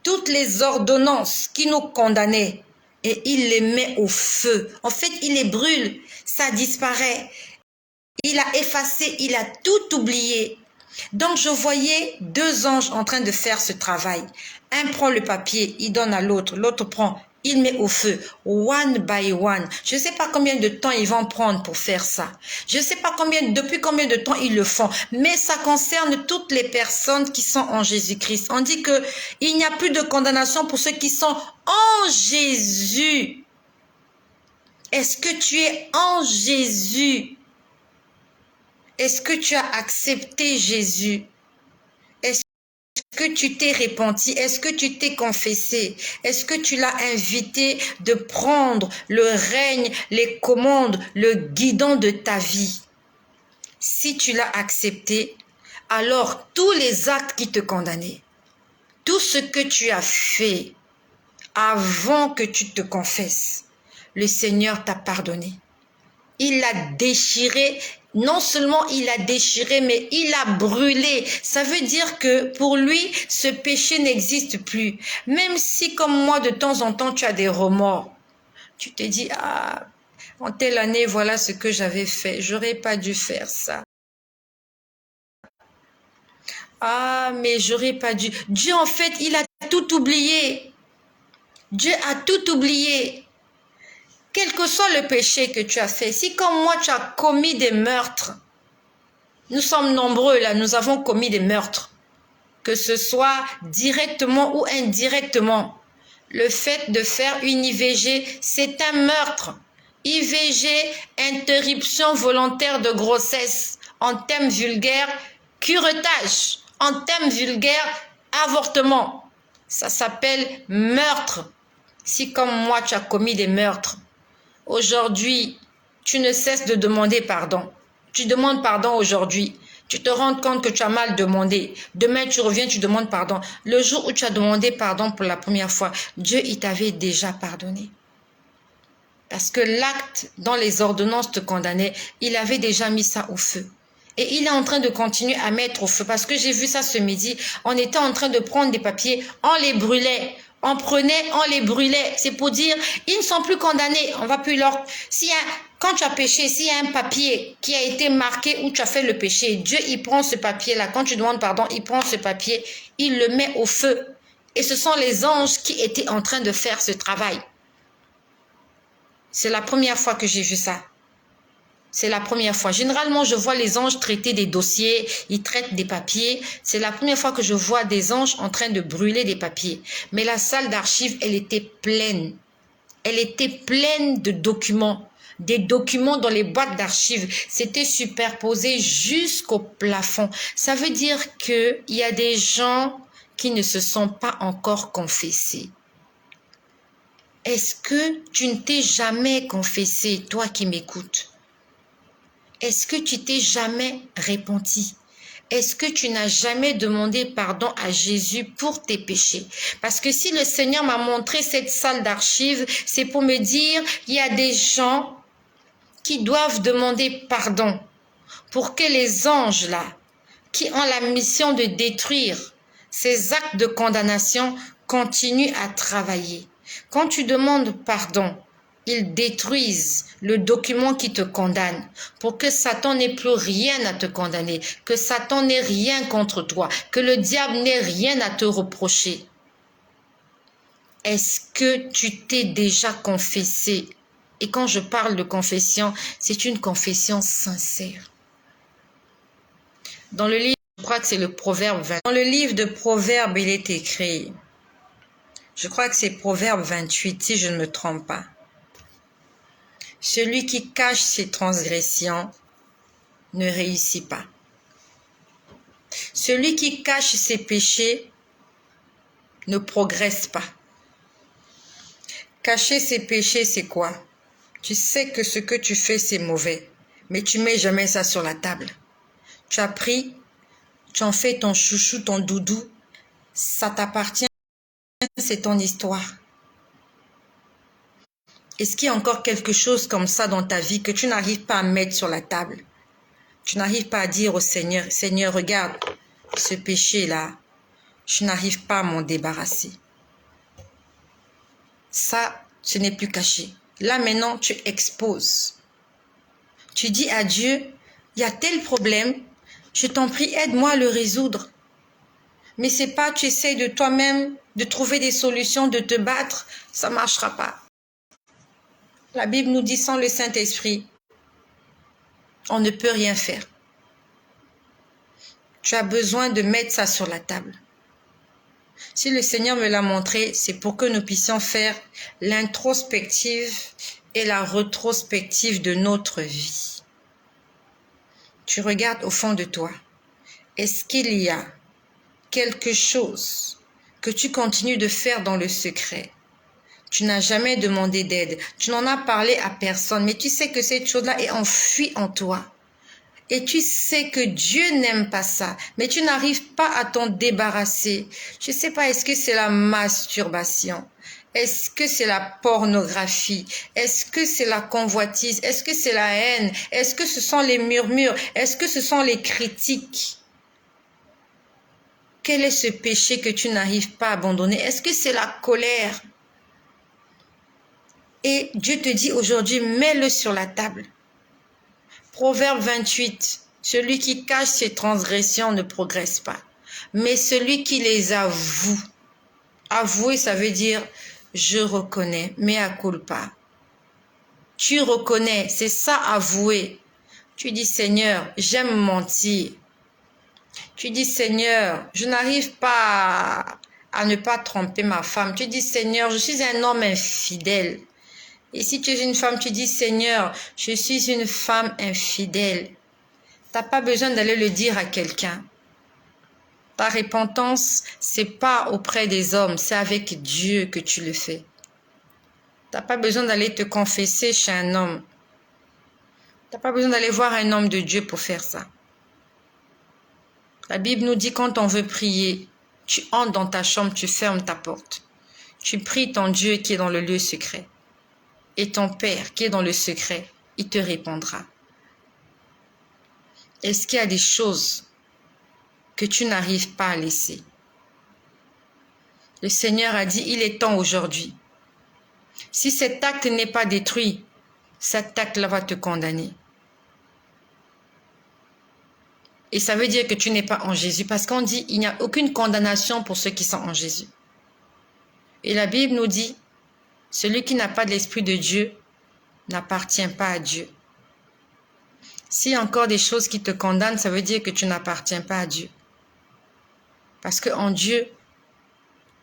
toutes les ordonnances qui nous condamnaient et il les met au feu. En fait, il les brûle, ça disparaît. Il a effacé, il a tout oublié. Donc, je voyais deux anges en train de faire ce travail. Un prend le papier, il donne à l'autre. L'autre prend, il met au feu. One by one. Je ne sais pas combien de temps ils vont prendre pour faire ça. Je ne sais pas depuis combien de temps ils le font. Mais ça concerne toutes les personnes qui sont en Jésus-Christ. On dit que il n'y a plus de condamnation pour ceux qui sont en Jésus. Est-ce que tu es en Jésus? Est-ce que tu as accepté Jésus? Est-ce que tu t'es repenti? Est-ce que tu t'es confessé? Est-ce que tu l'as invité de prendre le règne, les commandes, le guidon de ta vie? Si tu l'as accepté, alors tous les actes qui te condamnaient, tout ce que tu as fait avant que tu te confesses, le Seigneur t'a pardonné. Il l'a déchiré. Non seulement il a déchiré, mais il a brûlé. Ça veut dire que pour lui, ce péché n'existe plus. Même si, comme moi, de temps en temps, tu as des remords. Tu te dis, ah, en telle année, voilà ce que j'avais fait. J'aurais pas dû faire ça. Ah, mais j'aurais pas dû. Dieu, en fait, il a tout oublié. Dieu a tout oublié. Quel que soit le péché que tu as fait, si comme moi tu as commis des meurtres, nous sommes nombreux là, nous avons commis des meurtres, que ce soit directement ou indirectement. Le fait de faire une IVG, c'est un meurtre. IVG, interruption volontaire de grossesse. En termes vulgaires, curettage. En termes vulgaires, avortement. Ça s'appelle meurtre. Si comme moi tu as commis des meurtres, aujourd'hui, tu ne cesses de demander pardon. Tu demandes pardon aujourd'hui. Tu te rends compte que tu as mal demandé. Demain, tu reviens, tu demandes pardon. Le jour où tu as demandé pardon pour la première fois, Dieu, il t'avait déjà pardonné. Parce que l'acte dans les ordonnances te condamnait, il avait déjà mis ça au feu. Et il est en train de continuer à mettre au feu. Parce que j'ai vu ça ce midi. On était en train de prendre des papiers, on les brûlait. On prenait, on les brûlait. C'est pour dire, ils ne sont plus condamnés. On va plus leur... Quand tu as péché, s'il y a un papier qui a été marqué où tu as fait le péché, Dieu, il prend ce papier-là. Quand tu demandes pardon, il prend ce papier, il le met au feu. Et ce sont les anges qui étaient en train de faire ce travail. C'est la première fois que j'ai vu ça. C'est la première fois. Généralement, je vois les anges traiter des dossiers, ils traitent des papiers. C'est la première fois que je vois des anges en train de brûler des papiers. Mais la salle d'archives, elle était pleine. Elle était pleine de documents. Des documents dans les boîtes d'archives. C'était superposé jusqu'au plafond. Ça veut dire qu'il y a des gens qui ne se sont pas encore confessés. Est-ce que tu ne t'es jamais confessé, toi qui m'écoutes? Est-ce que tu t'es jamais repenti? Est-ce que tu n'as jamais demandé pardon à Jésus pour tes péchés? Parce que si le Seigneur m'a montré cette salle d'archives, c'est pour me dire qu'il y a des gens qui doivent demander pardon pour que les anges là, qui ont la mission de détruire ces actes de condamnation, continuent à travailler. Quand tu demandes pardon, ils détruisent le document qui te condamne pour que Satan n'ait plus rien à te condamner, que Satan n'ait rien contre toi, que le diable n'ait rien à te reprocher. Est-ce que tu t'es déjà confessé? Et quand je parle de confession, c'est une confession sincère. Dans le livre, je crois que c'est le Proverbe 20. Dans le livre de Proverbes, il est écrit, je crois que c'est Proverbe 28, si je ne me trompe pas. Celui qui cache ses transgressions ne réussit pas. Celui qui cache ses péchés ne progresse pas. Cacher ses péchés, c'est quoi? Tu sais que ce que tu fais, c'est mauvais, mais tu mets jamais ça sur la table. Tu as pris, tu en fais ton chouchou, ton doudou, ça t'appartient, c'est ton histoire. Est-ce qu'il y a encore quelque chose comme ça dans ta vie que tu n'arrives pas à mettre sur la table? Tu n'arrives pas à dire au Seigneur, Seigneur, regarde, ce péché-là, je n'arrive pas à m'en débarrasser. Ça, ce n'est plus caché. Là, maintenant, tu exposes. Tu dis à Dieu, il y a tel problème, je t'en prie, aide-moi à le résoudre. Mais c'est pas, tu essayes de toi-même de trouver des solutions, de te battre, ça ne marchera pas. La Bible nous dit sans le Saint-Esprit, on ne peut rien faire. Tu as besoin de mettre ça sur la table. Si le Seigneur me l'a montré, c'est pour que nous puissions faire l'introspective et la rétrospective de notre vie. Tu regardes au fond de toi. Est-ce qu'il y a quelque chose que tu continues de faire dans le secret? Tu n'as jamais demandé d'aide. Tu n'en as parlé à personne, mais tu sais que cette chose-là est enfouie en toi. Et tu sais que Dieu n'aime pas ça, mais tu n'arrives pas à t'en débarrasser. Je ne sais pas, est-ce que c'est la masturbation? Est-ce que c'est la pornographie? Est-ce que c'est la convoitise? Est-ce que c'est la haine? Est-ce que ce sont les murmures? Est-ce que ce sont les critiques? Quel est ce péché que tu n'arrives pas à abandonner? Est-ce que c'est la colère? Et Dieu te dit aujourd'hui, mets-le sur la table. Proverbe 28, celui qui cache ses transgressions ne progresse pas, mais celui qui les avoue. Avouer, ça veut dire je reconnais, mea culpa. Tu reconnais, c'est ça avouer. Tu dis Seigneur, j'aime mentir. Tu dis Seigneur, je n'arrive pas à ne pas tromper ma femme. Tu dis Seigneur, je suis un homme infidèle. Et si tu es une femme, tu dis Seigneur, je suis une femme infidèle. Tu n'as pas besoin d'aller le dire à quelqu'un. Ta repentance, c'est pas auprès des hommes, c'est avec Dieu que tu le fais. Tu n'as pas besoin d'aller te confesser chez un homme. Tu n'as pas besoin d'aller voir un homme de Dieu pour faire ça. La Bible nous dit quand on veut prier, tu entres dans ta chambre, tu fermes ta porte. Tu pries ton Dieu qui est dans le lieu secret. Et ton Père qui est dans le secret, il te répondra. Est-ce qu'il y a des choses que tu n'arrives pas à laisser? Le Seigneur a dit, il est temps aujourd'hui. Si cet acte n'est pas détruit, cet acte-là va te condamner. Et ça veut dire que tu n'es pas en Jésus, parce qu'on dit, il n'y a aucune condamnation pour ceux qui sont en Jésus. Et la Bible nous dit, celui qui n'a pas de l'Esprit de Dieu n'appartient pas à Dieu. S'il y a encore des choses qui te condamnent, ça veut dire que tu n'appartiens pas à Dieu. Parce qu'en Dieu,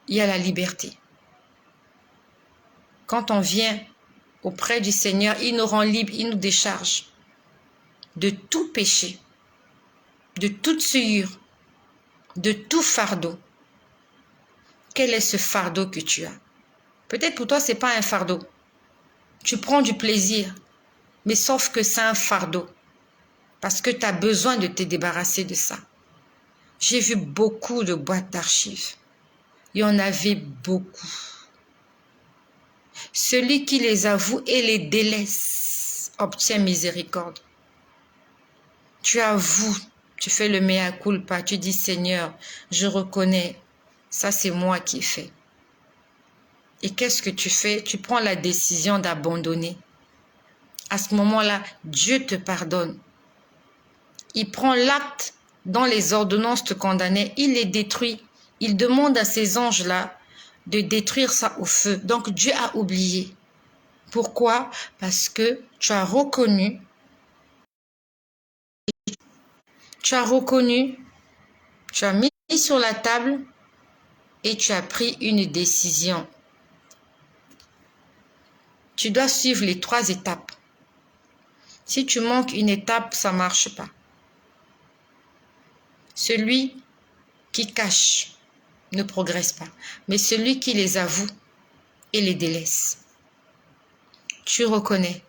il y a la liberté. Quand on vient auprès du Seigneur, il nous rend libres, il nous décharge de tout péché, de toute souillure, de tout fardeau. Quel est ce fardeau que tu as? Peut-être pour toi, ce n'est pas un fardeau. Tu prends du plaisir, mais sauf que c'est un fardeau. Parce que tu as besoin de te débarrasser de ça. J'ai vu beaucoup de boîtes d'archives. Il y en avait beaucoup. Celui qui les avoue et les délaisse obtient miséricorde. Tu avoues, tu fais le mea culpa, tu dis Seigneur, je reconnais, ça c'est moi qui ai fait. Et qu'est-ce que tu fais? Tu prends la décision d'abandonner. À ce moment-là, Dieu te pardonne. Il prend l'acte dont les ordonnances te condamnaient, il les détruit. Il demande à ces anges-là de détruire ça au feu. Donc Dieu a oublié. Pourquoi? Parce que tu as reconnu, tu as mis sur la table et tu as pris une décision. Tu dois suivre les 3 étapes. Si tu manques une étape, ça ne marche pas. Celui qui cache ne progresse pas, mais celui qui les avoue et les délaisse. Tu reconnais,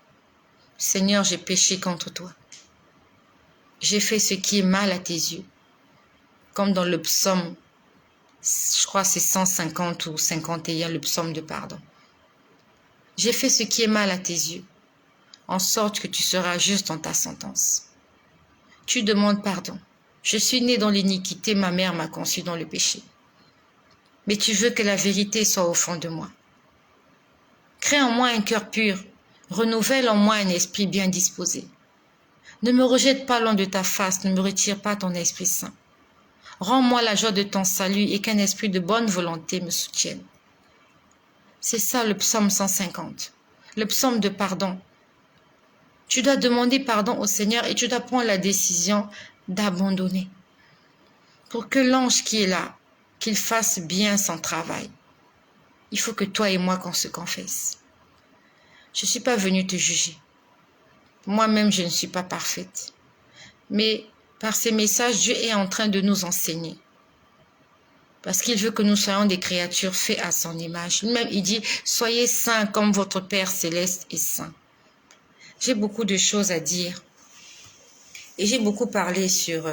Seigneur, j'ai péché contre toi. J'ai fait ce qui est mal à tes yeux. Comme dans le psaume, je crois que c'est 150 ou 51, le psaume de pardon. J'ai fait ce qui est mal à tes yeux, en sorte que tu seras juste dans ta sentence. Tu demandes pardon. Je suis né dans l'iniquité, ma mère m'a conçu dans le péché. Mais tu veux que la vérité soit au fond de moi. Crée en moi un cœur pur, renouvelle en moi un esprit bien disposé. Ne me rejette pas loin de ta face, ne me retire pas ton Esprit Saint. Rends-moi la joie de ton salut et qu'un esprit de bonne volonté me soutienne. C'est ça le psaume 150, le psaume de pardon. Tu dois demander pardon au Seigneur et tu dois prendre la décision d'abandonner. Pour que l'ange qui est là, qu'il fasse bien son travail. Il faut que toi et moi qu'on se confesse. Je ne suis pas venue te juger. Moi-même, je ne suis pas parfaite. Mais par ces messages, Dieu est en train de nous enseigner. Parce qu'il veut que nous soyons des créatures faites à son image. Lui-même, il dit, soyez saints comme votre Père céleste est saint. J'ai beaucoup de choses à dire. Et j'ai beaucoup parlé sur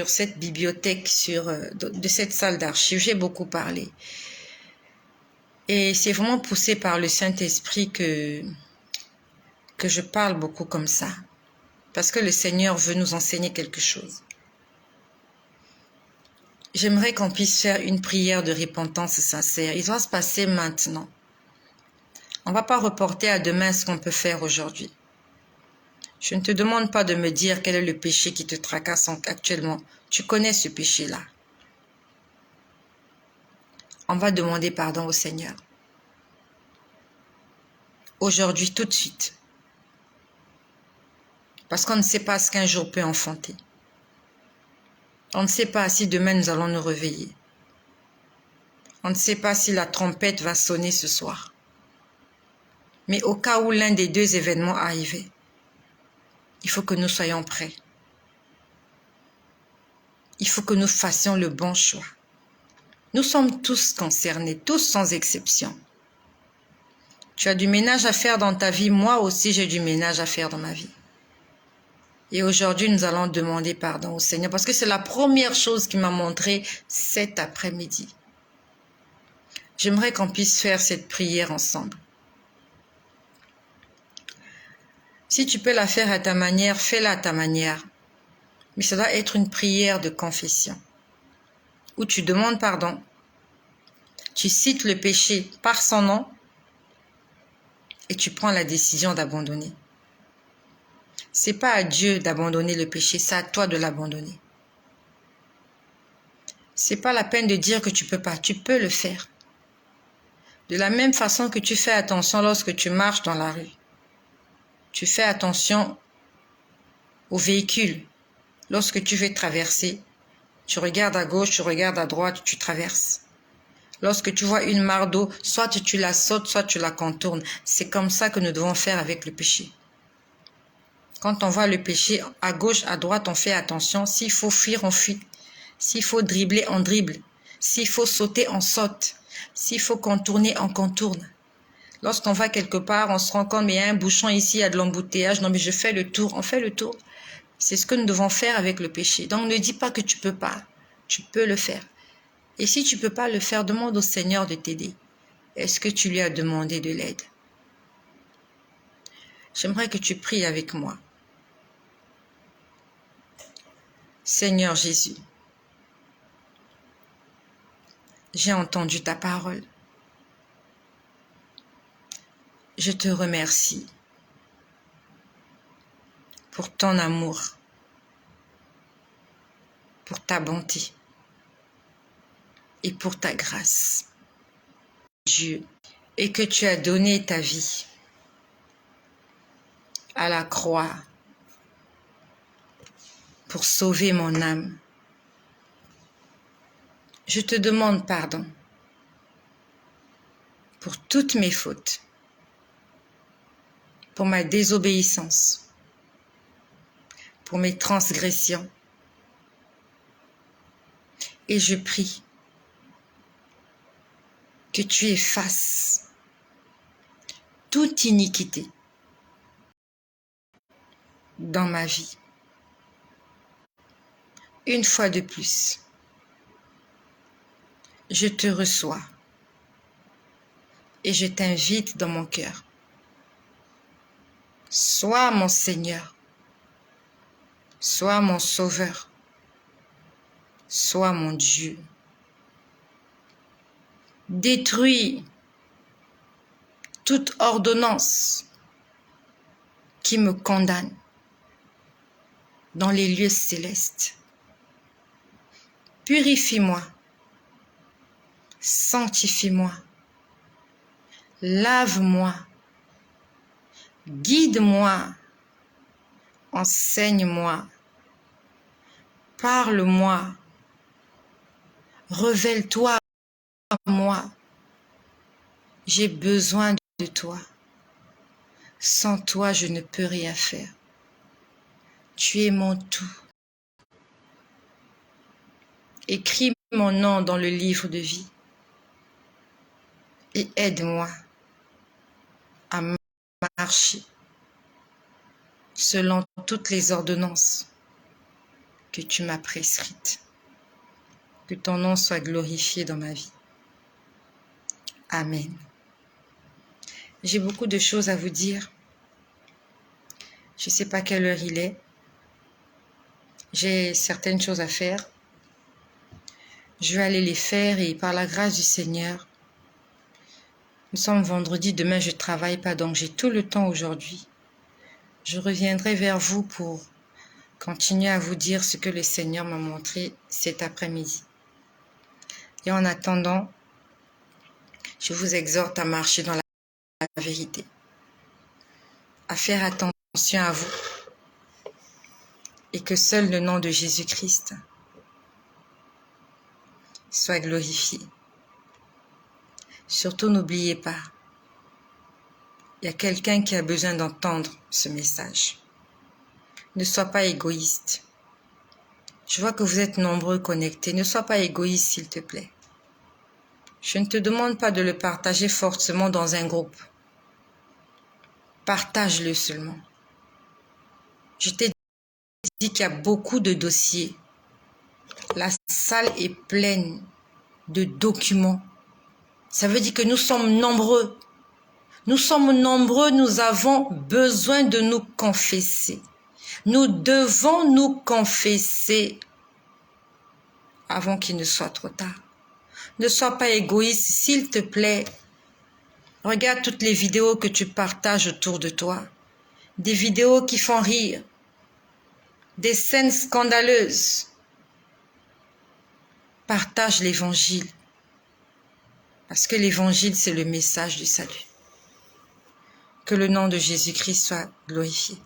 cette bibliothèque, de cette salle d'archives. J'ai beaucoup parlé. Et c'est vraiment poussé par le Saint-Esprit que je parle beaucoup comme ça. Parce que le Seigneur veut nous enseigner quelque chose. J'aimerais qu'on puisse faire une prière de repentance sincère. Il doit se passer maintenant. On ne va pas reporter à demain ce qu'on peut faire aujourd'hui. Je ne te demande pas de me dire quel est le péché qui te tracasse actuellement. Tu connais ce péché-là. On va demander pardon au Seigneur. Aujourd'hui, tout de suite. Parce qu'on ne sait pas ce qu'un jour peut enfanter. On ne sait pas si demain nous allons nous réveiller. On ne sait pas si la trompette va sonner ce soir. Mais au cas où l'un des 2 événements arrivait, il faut que nous soyons prêts. Il faut que nous fassions le bon choix. Nous sommes tous concernés, tous sans exception. Tu as du ménage à faire dans ta vie, moi aussi j'ai du ménage à faire dans ma vie. Et aujourd'hui, nous allons demander pardon au Seigneur parce que c'est la première chose qu'il m'a montré cet après-midi. J'aimerais qu'on puisse faire cette prière ensemble. Si tu peux la faire à ta manière, fais-la à ta manière. Mais ça doit être une prière de confession. où tu demandes pardon, tu cites le péché par son nom et tu prends la décision d'abandonner. C'est pas à Dieu d'abandonner le péché, c'est à toi de l'abandonner. C'est pas la peine de dire que tu peux pas, tu peux le faire. De la même façon que tu fais attention lorsque tu marches dans la rue. Tu fais attention aux véhicules. Lorsque tu veux traverser, tu regardes à gauche, tu regardes à droite, tu traverses. Lorsque tu vois une mare d'eau, soit tu la sautes, soit tu la contournes. C'est comme ça que nous devons faire avec le péché. Quand on voit le péché à gauche, à droite, on fait attention. S'il faut fuir, on fuit. S'il faut dribbler, on dribble. S'il faut sauter, on saute. S'il faut contourner, on contourne. Lorsqu'on va quelque part, on se rend compte, mais il y a un bouchon ici, il y a de l'embouteillage. Non, mais je fais le tour. On fait le tour. C'est ce que nous devons faire avec le péché. Donc, ne dis pas que tu peux pas. Tu peux le faire. Et si tu peux pas le faire, demande au Seigneur de t'aider. Est-ce que tu lui as demandé de l'aide? J'aimerais que tu pries avec moi. Seigneur Jésus, j'ai entendu ta parole. Je te remercie pour ton amour, pour ta bonté et pour ta grâce, Dieu, et que tu as donné ta vie à la croix pour sauver mon âme. Je te demande pardon pour toutes mes fautes, pour ma désobéissance, pour mes transgressions. Et je prie que tu effaces toute iniquité dans ma vie. Une fois de plus, je te reçois et je t'invite dans mon cœur. Sois mon Seigneur, sois mon Sauveur, sois mon Dieu. Détruis toute ordonnance qui me condamne dans les lieux célestes. Purifie-moi, sanctifie-moi, lave-moi, guide-moi, enseigne-moi, parle-moi, révèle-toi à moi. J'ai besoin de toi. Sans toi, je ne peux rien faire. Tu es mon tout. Écris mon nom dans le livre de vie et aide-moi à marcher selon toutes les ordonnances que tu m'as prescrites. Que ton nom soit glorifié dans ma vie. Amen. J'ai beaucoup de choses à vous dire. Je ne sais pas quelle heure il est. J'ai certaines choses à faire. Je vais aller les faire et par la grâce du Seigneur, nous sommes vendredi, demain je ne travaille pas, donc j'ai tout le temps aujourd'hui. Je reviendrai vers vous pour continuer à vous dire ce que le Seigneur m'a montré cet après-midi. Et en attendant, je vous exhorte à marcher dans la vérité, à faire attention à vous et que seul le nom de Jésus-Christ soit glorifié. Surtout, n'oubliez pas, il y a quelqu'un qui a besoin d'entendre ce message. Ne sois pas égoïste. Je vois que vous êtes nombreux connectés. Ne sois pas égoïste, s'il te plaît. Je ne te demande pas de le partager forcément dans un groupe. Partage-le seulement. Je t'ai dit qu'il y a beaucoup de dossiers. La salle est pleine de documents. Ça veut dire que nous sommes nombreux. Nous sommes nombreux, nous avons besoin de nous confesser. Nous devons nous confesser. avant qu'il ne soit trop tard. Ne sois pas égoïste, s'il te plaît. Regarde toutes les vidéos que tu partages autour de toi. Des vidéos qui font rire. Des scènes scandaleuses. Partage l'évangile. Parce que l'évangile, c'est le message du salut. Que le nom de Jésus-Christ soit glorifié.